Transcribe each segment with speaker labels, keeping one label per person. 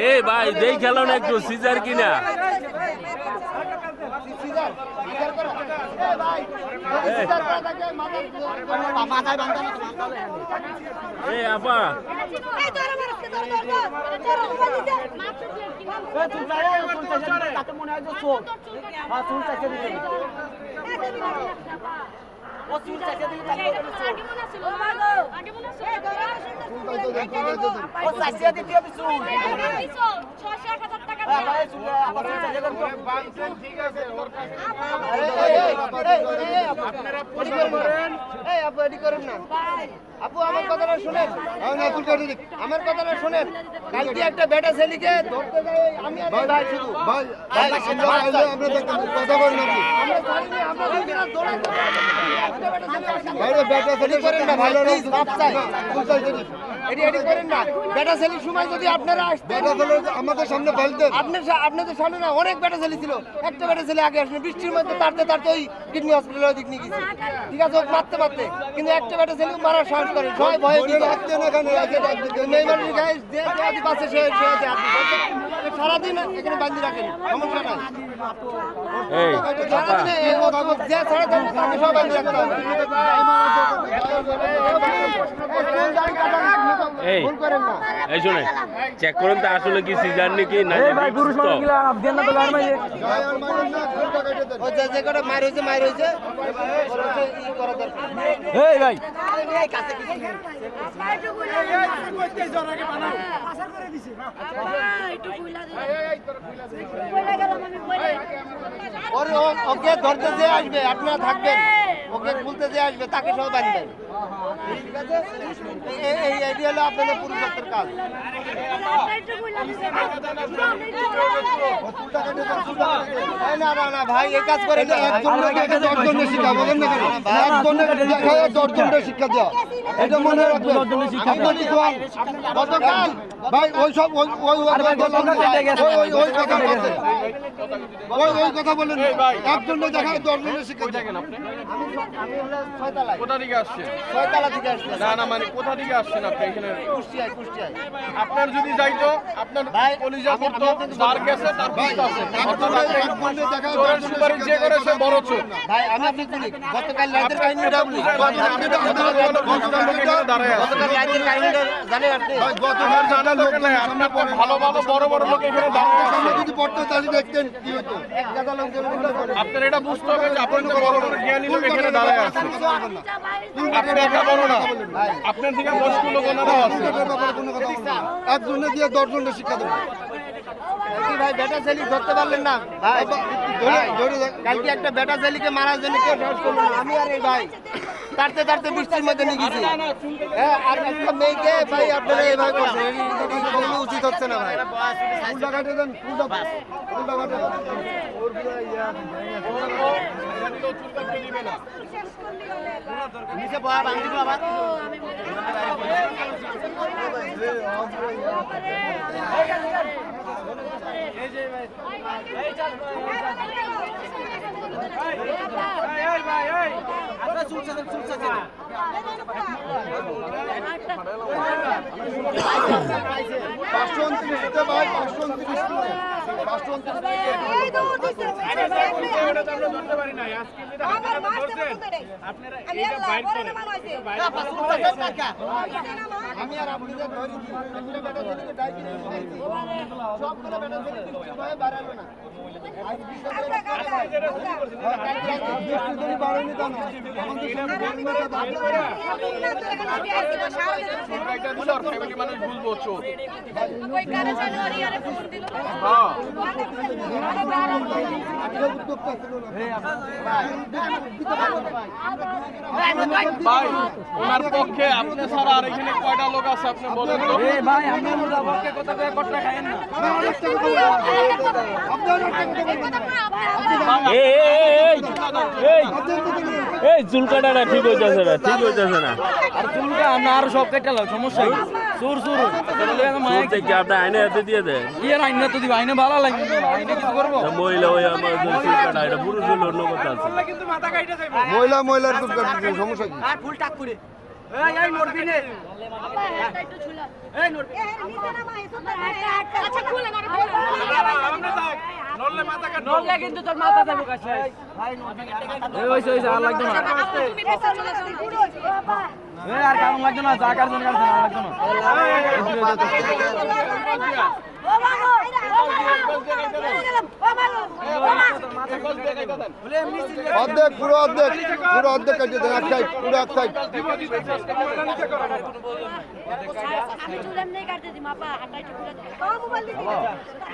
Speaker 1: এই ভাই দেই খেলো না একটু সিজার কিনা এই আপা
Speaker 2: আপু আমার কথাটা শুনেন, আমার কথাটা শুনেন। কালকে একটা বেটা ছেলেকে ধরতে যাই আমি আর ভাই শুধু ভাই আমরা কথা বলি না আমরা বেটা ছেলে করেন না ভালো এটি করেন না। বেটা ছেলের সময় যদি আপনারা বেটা ছেলে আমাদের সামনে ফেলতেন, আপনাদের সামনে না অনেক বেটা ছেলে ছিল, একটা বেটা ছেলে আগে আসলে বৃষ্টির মধ্যে তাড়তে ওই কিডনি হসপিটালের দিক নিয়ে গেছে, ঠিক আছে মারতে কিন্তু একটা বেটা ছেলে মারার সাহস করে সবাই ভয়ে সারাদিন এখানে বান্ধি রাখেন, সমস্যা নাই।
Speaker 1: এই শুনে চেক করেন তো আসলে কি সিজার নাকি না
Speaker 2: মার হয়েছে
Speaker 1: ভাই
Speaker 2: ওকে ধরতে যে আসবে আপনারা থাকবেন, ওকে খুলতে যে আসবে তাকে সব বাঁধবেন, ঠিক আছে? এই হলো আপনাদের পুরুষত্বের কাজ। না ভাই এই কাজ করে শিক্ষা দেওয়া এটা মনে রাখবেন। গতকাল ভাই ওই সব ওই কথা বলেন, একজনে দেখা 10 জনের শিক্ষা দেখেন। আপনি কোথা থেকে আসছেন? ছয়তলা থেকে আসছেন। না মানে কোথা থেকে আসছেন আপনি? এখানে কুষ্টিয়ায়। আপনার যদি যাইতো আপনার কলিজা করতো, যার গেছে তার পিঠ আছে। চোরের সুপারিশ যে করে সে বড় চোর। ভাই আমি আপনি বলি গতকাল রাতের কাহিনীটা বলি। গতকাল রাতের কাহিনীটা জানেন আপনি? গতকাল জানা লোক নাই, আপনার ভালো বড় লোক এখানে দাঁড়িয়ে আছে। যদি পড়তো তাহলে দেখতেন কি হতো। এক গাদা লোক আপনার এটা বুঝতে হবে যে আপনার বড় জ্ঞানী লোক এখানে দাঁড়িয়ে আছে। আপনি একা বড় না, আপনার থেকে বয়স্ক লোক ওনারা আছে। একজনে দিয়ে 10 জনের শিক্ষা দেবো। ভাই বেটা ছেলে ধরতে পারলেন না ভাই? কালকে একটা বেটা ছেলেকে মারার জন্য কেউ সাহস করলো না, আমি আর এই ভাই তাড়তে বৃষ্টির মধ্যে নিয়ে গেছি। হ্যাঁ আর একটা মেয়েকে ভাই আপনারা এইভাবে করছেন, এটা উচিত হচ্ছে না ভাই। নিচে বয়া ভাঙি দিল আবার। আমি আর আপনি যে ধরি সবগুলো বেটা ছেলে ভয়ে বাড়ালো না।
Speaker 3: ভাই ওনার পক্ষে আপনি ছাড়া আর এখানে কয়টা লোক আছে আপনি বলেন তো?
Speaker 4: ভাই আপনি পক্ষে কথা কয়ে কথা খায়েন না।
Speaker 1: এই এই চুল কাটাটা ঠিক হইতেছে না, ঠিক হইতেছে না।
Speaker 4: আর চুলটা আমরা আরো সব কেটে লাও, সমস্যা কি? সুর সুর মায়া
Speaker 1: চুল থেকে আপনি আইনে হাতে দিয়ে দেন।
Speaker 4: ইয়ে আইনে তো দিব, আইনে ভালো লাগবে, আইনে কিছু করবো?
Speaker 1: তা মহিলা ওই আমার যে চুল কাটা, এটা পুরুষ হলে অন্য কথা আছে।
Speaker 2: মহিলার চুল কাটতে সমস্যা কি?
Speaker 4: আর ফুল টাক করে এই এই নড়বি নে এই নড়বি
Speaker 5: আচ্ছা খুলে না
Speaker 3: নড়লে মাথা কাটবো।
Speaker 4: নড়লে কিন্তু তোর মাথা দেবো কাছে এই ওইছে ওইছে আর লাগবে না
Speaker 5: তুমি পেছনে চলে যাও পুরো বাবা
Speaker 4: এই আর কারণ লাগবে না, যা কারণ লাগবে না, লাগবে না
Speaker 5: ও বাবা
Speaker 2: অর্ধেক পুরো অর্ধেক কেটে দেন, এক সাইড পুরো এক সাইড।
Speaker 5: আমি চুলেন নেই কাটতে দিই মাপা হাতটা একটু খুলে দাও ও মোবাইল দিবি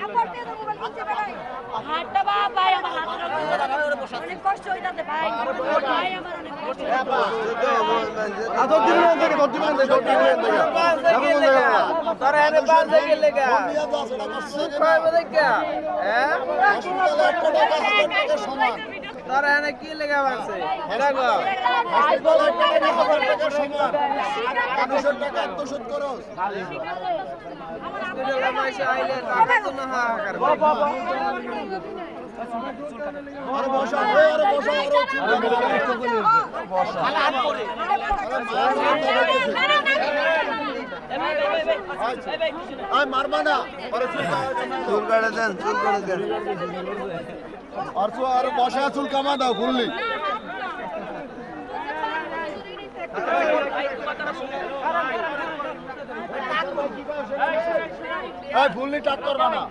Speaker 5: আবার দে দাও মোবাইল নিচে বেড়াই হাতটা বাবা ভাই আমার হাতটা অনেক কষ্ট হইতাছে ভাই ভাই আমার অনেক কষ্ট
Speaker 4: তোরা এনে বাজে গেলে গা সুখ হবে দেখা হ্যাঁ তোরা এনে কি লেগা বাজছে দেখো স্কুলে মাইসে আইলে টাকা তো না হাহাকার
Speaker 2: মারবা না, চুল কাটে দেন, চুল কাটে দেন। আর বসা চুল কামা দাও ফুললি। ফুললি টাক করবা না।